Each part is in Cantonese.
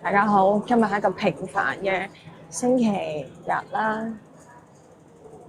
大家好，今日係一個平凡嘅星期日啦。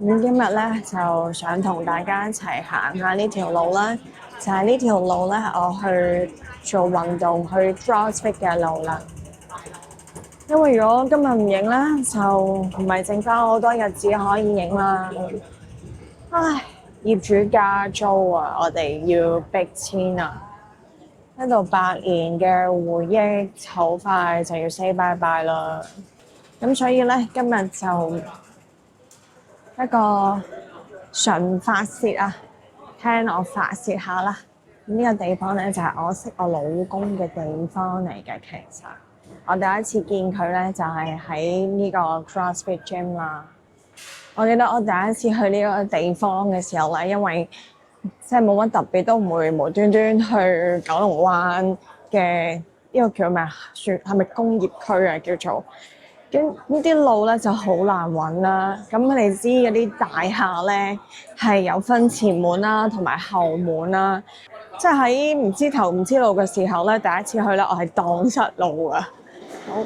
咁今日咧就想同大家一齊行下呢條路啦，就係呢條路咧，我去做運動去 CrossFit 嘅路啦。因為如果今日唔影咧，就唔係剩翻好多日子可以影啦。唉，業主加租啊，我哋要逼遷啊！呢度8年嘅回憶，好快就要 say bye bye 啦。咁所以咧，今日就一個純發泄啊，聽我發泄下啦。呢個地方咧就係我識我老公嘅地方嚟嘅。其實我第一次見佢咧就係喺呢個 CrossFit Gym 啦。我記得我第一次去呢個地方嘅時候咧，因為即係冇乜特別，都唔會無端端去九龍灣嘅呢個叫咩啊？算係咪工業區啊？叫做咁呢啲路咧就好難揾啦。咁你知嗰啲大廈咧係有分前門啦，同埋後門啦。即係喺唔知頭唔知路嘅時候咧，第一次去咧，我係蕩失路啊！好，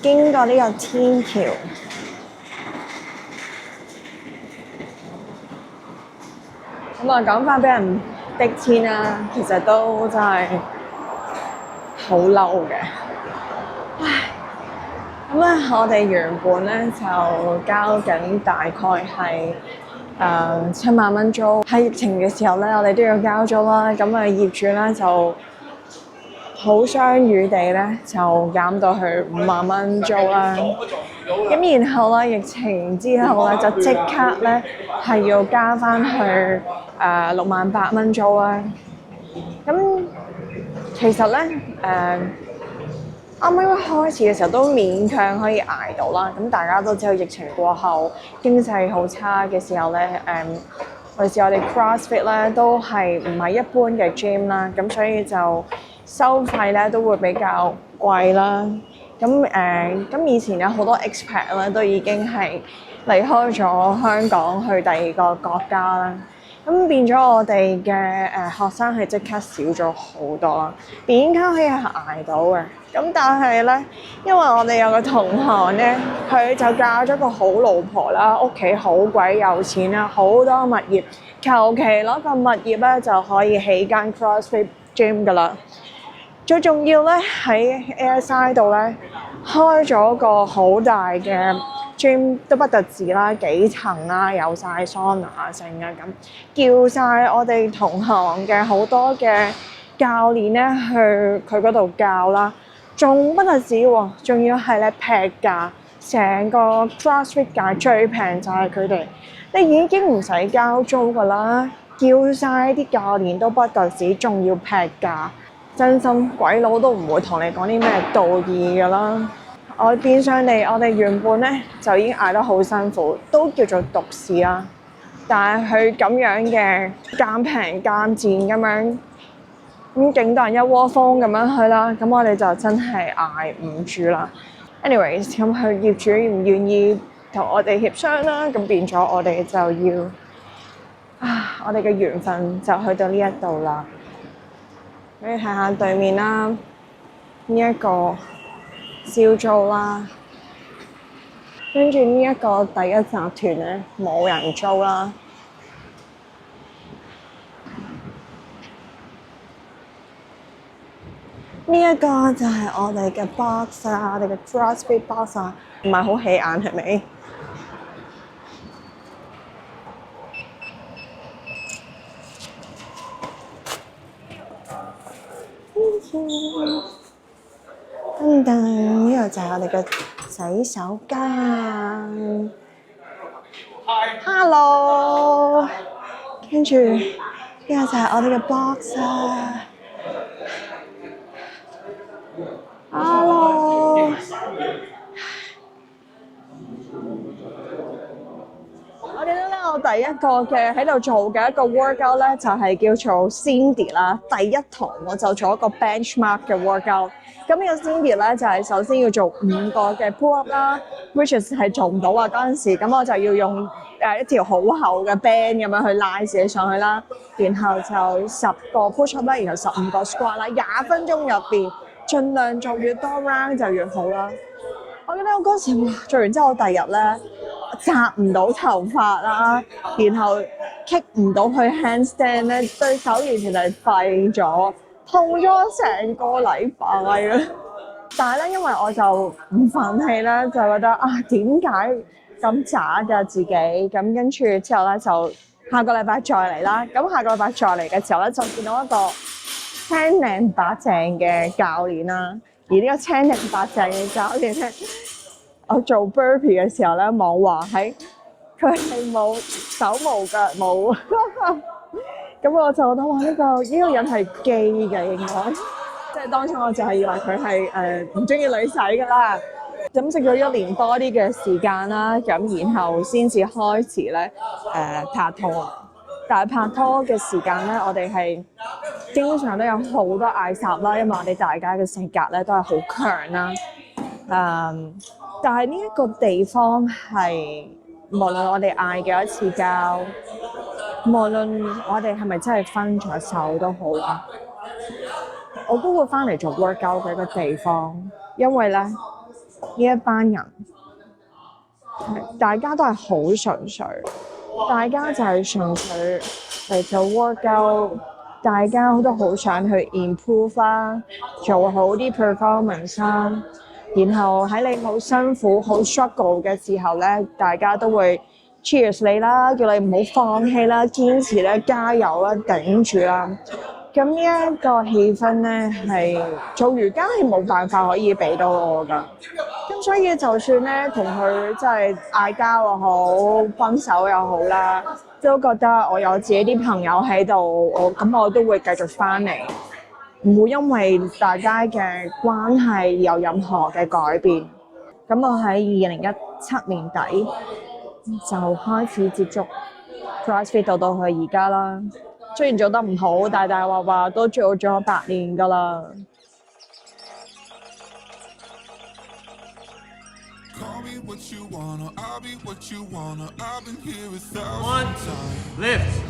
經過呢個天橋。咁啊，講翻俾人逼遷啦，其實都真係好嬲嘅。唉，咁咧，我哋原本咧就交緊大概係7萬蚊租。喺疫情嘅時候咧，我哋都要交租啦。咁啊，業主咧就好相與地咧，就減到去5萬蚊租啦。咁然後咧，疫情之後咧，就即刻咧係要加翻去68000蚊租啦。咁其實咧啱啱一開始嘅時候都勉強可以捱到啦。咁大家都知道疫情過後經濟好差嘅時候咧，尤其是我哋 CrossFit 咧都係唔係一般嘅 gym 啦，咁所以就收費咧都會比較貴啦。咁以前有好多 expat 咧都已經係離開咗香港去第二個國家啦。咁變咗我哋嘅學生係即刻少咗好多啦，勉強可以捱到嘅。咁但係咧，因為我哋有個同行咧，佢就嫁咗個好老婆啦，屋企好鬼有錢啦，好多物業，求其攞個物業咧就可以起間 CrossFit Gym 噶啦。最重要咧喺 Airside 度咧開咗個好大嘅 gym 都不特止啦，幾層啦，有晒桑拿剩啊咁，叫晒我哋同行嘅好多嘅教練咧去佢嗰度教啦，仲不特止喎，仲要係咧劈價，成個 CrossFit 界最平就係佢哋，你已經唔使交租噶啦，叫晒啲教練都不特止，仲要劈價。真心鬼佬都唔會同你講啲咩道義㗎啦。我變相地，我哋原本咧就已經捱得好辛苦，都叫做獨市啦。但係佢咁樣嘅賤平賤賤咁樣，咁勁多人一窩蜂咁樣去啦，咁我哋就真係捱唔住啦。anyways，咁佢業主唔願意同我哋協商啦，咁變咗我哋就要我哋嘅緣分就去到呢一度啦。你睇下對面啦，呢一個招租啦，跟住呢一個第一集團咧冇人租啦。呢一個就係我哋嘅 box 啊，我哋嘅 CrossFit box 啊，唔係好起眼係咪？呢個就係我哋嘅洗手間。Hello， 跟住呢個就係我哋嘅 box 啊。Hello， 我記得咧，我第一個嘅喺度做嘅一個 workout 咧，就係叫做 Cindy 啦。第一堂我就做一個 benchmark 嘅 workout。咁呢個 Cindy 咧就係首先要做5個嘅 pull up 啦 ，which is 係做唔到啊嗰陣時，咁我就要用一條好厚嘅 band 咁樣去拉自己上去啦，然後就10個 push up 啦，然後15個 squat 啦，20分鐘入邊盡量做越多 round 就越好啦。我記得我嗰時哇做完之後，我第二日咧紮唔到頭髮啦，然後 kick 唔到去 handstand 咧，對手完全係廢咗，痛咗成個禮拜啊！但係咧，因為我就唔忿氣啦，就覺得啊點解咁渣㗎自己？咁跟住之後咧，就下個禮拜再嚟啦。咁下個禮拜再嚟嘅時候咧，就見到一個青靚白淨嘅教練啦。而呢個青靚白淨嘅教練咧，我做 burpee 嘅時候咧，網話喺佢係冇手冇腳冇，咁我就覺得哇呢個人係基嘅應該，即係當初我就係以為佢係唔中意女仔㗎啦。咁食咗1年多啲嘅時間啦，咁然後先至開始咧拍拖。但係拍拖嘅時間咧，我哋係經常都有好多嗌霎啦，因為我哋大家嘅性格咧都係好強啦。但係呢一個地方係無論我哋嗌幾多次交，無論我哋係咪真係分咗手都好啦，我都會翻嚟做 workout 嘅一個地方，因為咧呢一班人大家都係好純粹。大家就係純粹嚟做 workout，大家都好想去 improve 啦，做好啲 performance 啦。然後喺你好辛苦、好 struggle 嘅時候咧，大家都會 cheers 你啦，叫你唔好放棄啦，堅持咧，加油啦，頂住啦。咁呢一個氣氛咧，係做瑜伽係冇辦法可以俾到我㗎。咁所以就算咧同佢即係嗌交又好，分手又好啦，都覺得我有自己啲朋友喺度，我都會繼續翻嚟，唔會因為大家嘅關係有任何嘅改變。咁我喺2017年底就開始接觸 CrossFit 到去而家啦。雖然做得唔好，大話都做咗8年㗎啦。One, lift.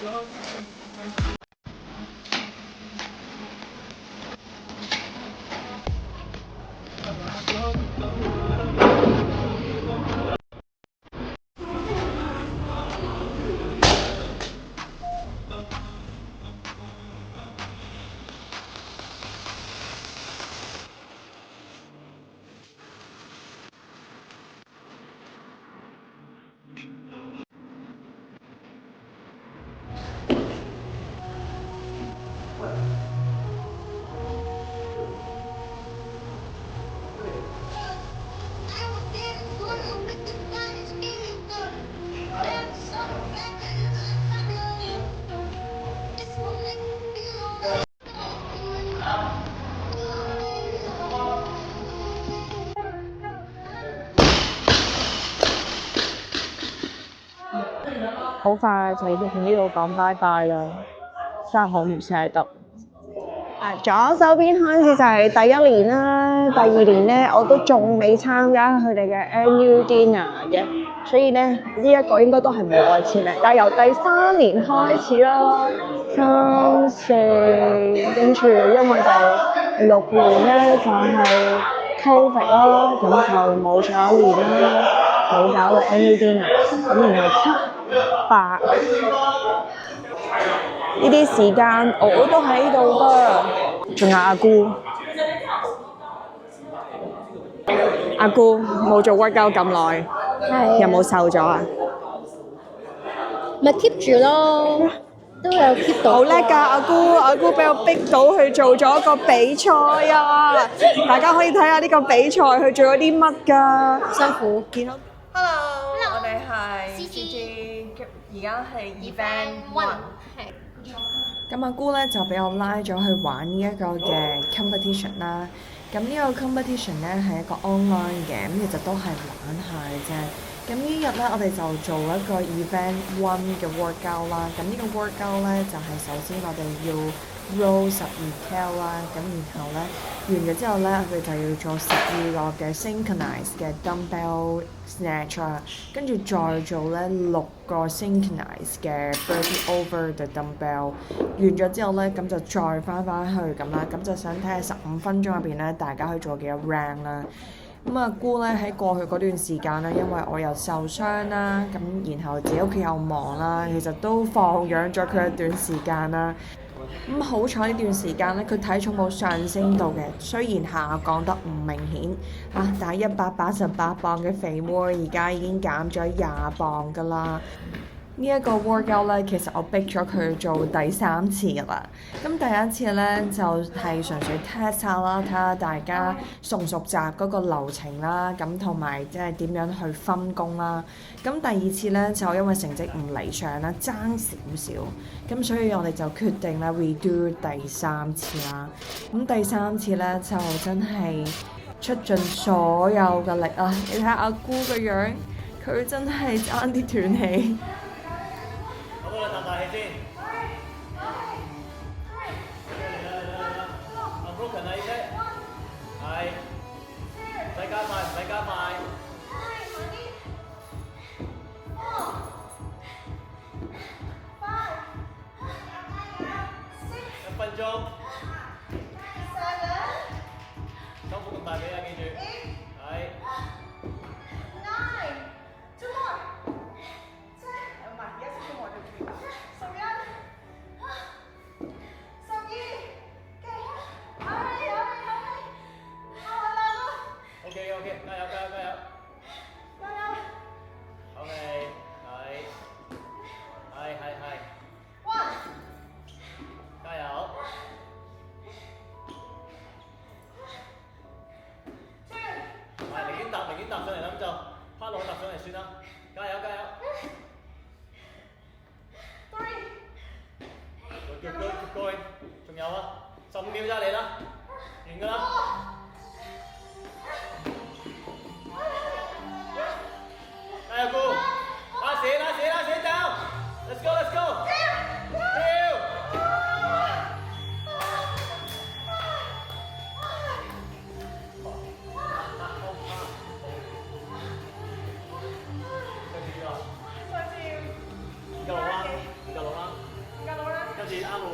Go. 好快就要同呢度講拜拜啦，真係好唔捨得。左手邊開始就係第1年啦，第2年咧我都仲未參加佢哋嘅 annual dinner 嘅，所以咧呢一個應該都係冇我簽名。但係由第3年開始啦，3、4，跟住因為就6年咧就係 Covid 啦，咁就冇咗1年啦，冇搞到 annual dinner，咁然後7、8呢啲時間我都喺度㗎。仲有阿姑，阿姑冇做 workout 咁耐，係有冇瘦咗啊？咪 keep 住咯，都有 keep 到。好叻㗎，阿姑俾我逼到去做咗個比賽啊！大家可以睇下呢個比賽佢做咗啲乜㗎？辛苦。見到 Hello，我哋係 CG 而家係 Event One。係。咁阿姑咧就俾我拉咗去玩呢一個嘅 competition 啦。咁呢個 competition 咧係一個 online 嘅，咁其實都係玩下嘅啫。咁呢日咧我哋就做一個 event one 嘅 workout 啦。咁呢個 workout 咧就係首先我哋要 roll 12 啦，咁然後咧完咗之後咧我哋就要做12個嘅 synchronized 嘅 dumbbell snatch 啦，跟住再做咧6個 synchronized 嘅 burpee over the dumbbell。完咗之後咧咁就再翻去咁啦，咁就想睇下15分鐘入邊咧大家可以做幾多 round 啦。咁阿姑咧喺過去嗰段時間咧，因為我又受傷啦，咁然後自己屋企又忙啦，其實都放養咗佢一段時間啦。咁好彩呢段時間咧，佢體重冇上升到嘅，雖然下降得唔明顯嚇，但係188磅嘅肥妹而家已經減咗20磅㗎啦。呢一個 workout 咧，其實我逼咗佢做第3次㗎啦。咁第一次咧就係純粹 test 下啦，睇下大家熟唔熟習嗰個流程啦，咁同埋即係點樣去分工啦。咁第二次咧就因為成績唔理想啦，爭少少，咁所以我哋就決定咧 redo 第3次啦。咁第3次咧就真係出盡所有嘅力啊！你睇下阿姑個樣，佢真係爭啲斷氣。好啦，啖大氣先。Unbroken 啦，已經。係。唔使加快，唔使加快。1分鐘。收腹咁大髀啊，記住。係。OK，加油！OK，係。加油！係，寧願搭上嚟啦，咁就趴落去搭上嚟算啦。加油！Good going， 仲有啊，15秒咋你啦，完㗎啦。加油，姑！拉屎，down！Let's go！跳！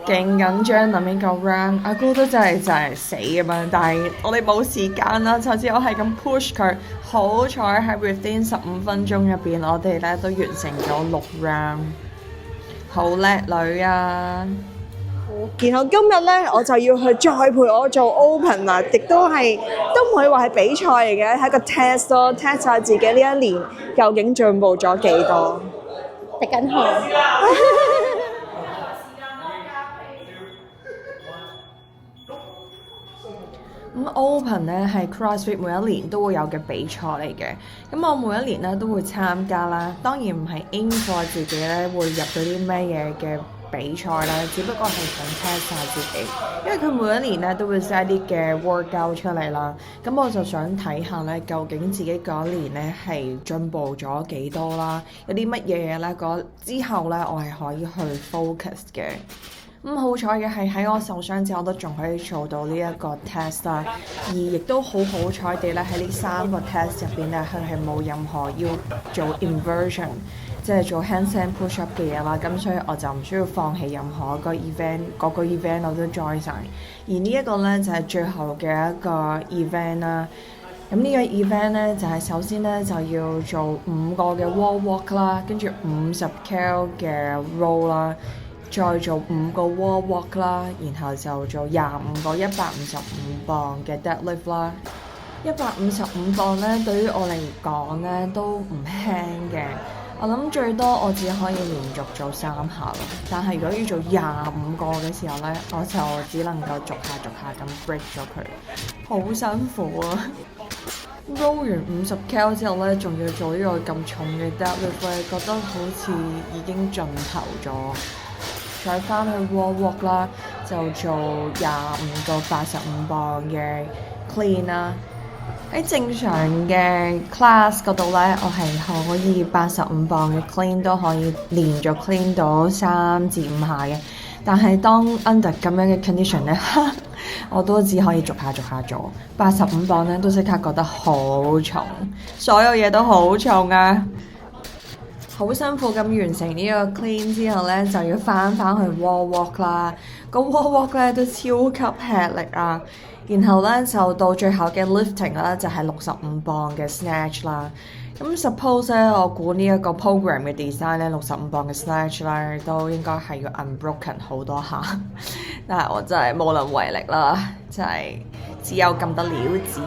勁緊張，臨尾個 round，阿姑都真係死咁樣，但係我哋冇時間啦，就知我係咁 push 佢。好彩喺 within 15分鐘入邊，我哋咧都完成咗6 round，好叻女啊！然後今日咧，我就要去再陪我做 open 啦，亦都唔可以話係比賽嚟嘅，係一個 test 咯，test 下自己呢一年究竟進步咗幾多。滴緊汗。咁 Open 咧係 CrossFit 每一年都會有嘅比賽嚟嘅，咁我每一年咧都會參加啦。當然唔係 aim for 自己咧會入到啲咩嘢嘅比賽啦，只不過係想 test 下自己，因為佢每一年咧都會 set 啲嘅 workout 出嚟啦。咁我就想睇下咧，究竟自己嗰一年咧係進步咗幾多啦？有啲乜嘢嘢咧？之後咧我係可以去 focus 嘅。咁好彩嘅係喺我受傷之後，我都仲可以做到呢一個 test 啦，而亦都好彩地咧喺呢3個 test 入邊咧，佢係冇任何要做 inversion， 即係做 handstand push up 嘅嘢啦。咁所以我就唔需要放棄任何一個 event， 個 event 我都 join 晒。而呢一個咧就係最後嘅一個 event 啦。咁呢個 event 咧就係首先咧就要做5個嘅 wall walk 啦，跟住50 cal 嘅 roll 啦。再做5個 wall walk 啦，然後就做25個155磅嘅 deadlift 啦。155磅咧，對於我嚟講咧都唔輕嘅。我諗最多我只可以連續做3下咯，但係如果要做25個嘅時候咧，我就只能夠逐下咁 break 咗佢，好辛苦啊！roll 完50 cal 之後咧，仲要做呢個咁重嘅 deadlift 咧，覺得好似已經盡頭咗。再翻去 wall walk 啦，就做25個85磅嘅 clean 啦。喺正常嘅 class 嗰度咧，我係可以85磅嘅 clean 都可以連續 clean 到3至5下嘅。但係當 under 咁樣嘅 condition 咧，我都只可以逐下做。85磅咧都即刻覺得好重，所有嘢都好重啊！好辛苦咁完成呢個 clean 之後咧，就要翻去 wall walk 啦。個 wall walk 咧都超級吃力啊！然後咧就到最後嘅 lifting 啦，就係65磅嘅 snatch 啦。咁 suppose 咧，我估呢一個 program 嘅 design 咧，65磅嘅 snatch 咧，都應該係要 unbroken 好多下，但係我真係無能為力啦，真係只有咁多料子。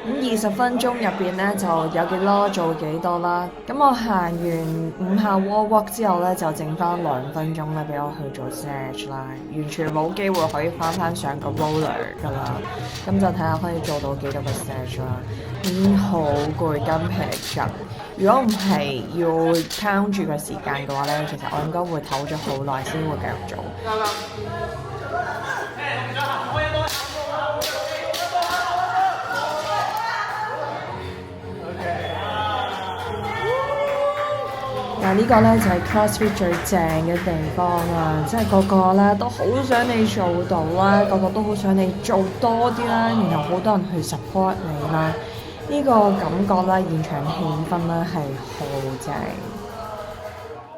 咁20分鐘入邊咧就有幾多做幾多啦。咁我行完5下 wall walk 之後咧，就剩翻2分鐘咧俾我去做 snatch 啦，完全冇機會可以翻上個 roller 噶啦。咁就睇下可以做到幾多個 snatch 啦。已經好攰筋疲力盡。如果唔係要 count 住個時間嘅話咧，其實我應該會唞咗好耐先會繼續做。但呢個咧就係 CrossFit 最正嘅地方啊！即係個個咧都好想你做到啦，個個都好想你做多啲啦，然後好多人去 support 你啦。呢個感覺咧，現場氣氛咧係好正。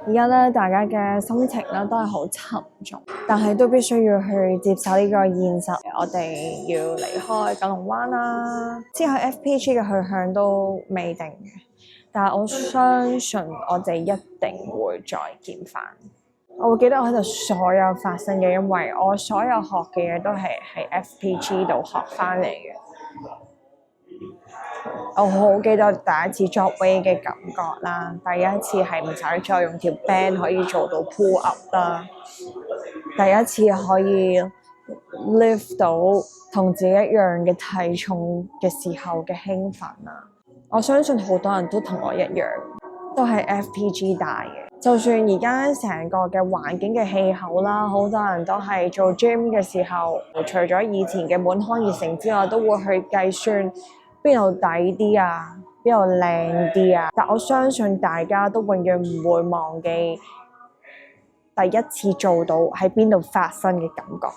而家咧，大家嘅心情咧都係好沉重，但係都必須要去接受呢個現實。我哋要離開九龍灣啦，之後 FPG 嘅去向都未定嘅。但係我相信我哋一定會再見返。我會記得我喺度所有發生嘅，因為我所有學嘅嘢都係喺 FPG 度學返嚟嘅。我好記得第一次作 weight 嘅感覺啦，第一次係唔使再用條 band 可以做到 pull up 啦，第一次可以 lift 到同自己一樣嘅體重嘅時候嘅興奮啊！我相信好多人都同我一樣，都係 FPG 大嘅。就算而家成個嘅環境嘅氣候啦，好多人都係做 gym 嘅時候，除咗以前嘅滿腔熱誠之外，都會去計算邊度抵啲啊，邊度靚啲啊。但我相信大家都永遠唔會忘記第一次做到喺邊度發生嘅感覺。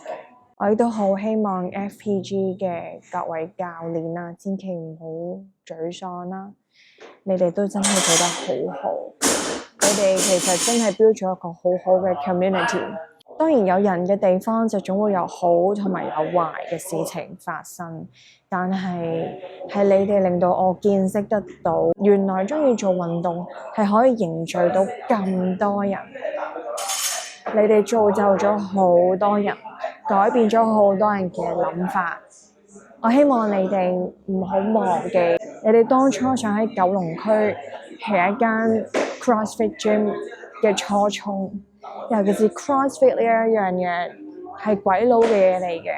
我亦都好希望 FPG 嘅各位教練啦，千祈唔好沮喪啦！你哋都真係做得好好，你哋其實真係 build 咗一個好好嘅 community。當然有人嘅地方就總會有好同埋有壞嘅事情發生，但係你哋令到我見識得到，原來鍾意做運動係可以凝聚到咁多人。你哋造就咗好多人，改變咗好多人嘅諗法。我希望你哋唔好忘記，你哋當初想喺九龍區起一間 CrossFit Gym 嘅初衷，尤其是 CrossFit 呢一樣嘢係鬼佬嘅嘢嚟嘅。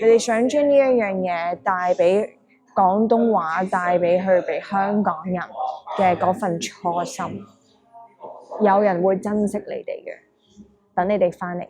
你哋想將呢一樣嘢帶俾廣東話，帶俾香港人嘅嗰份初心，有人會珍惜你哋嘅。等你哋翻嚟。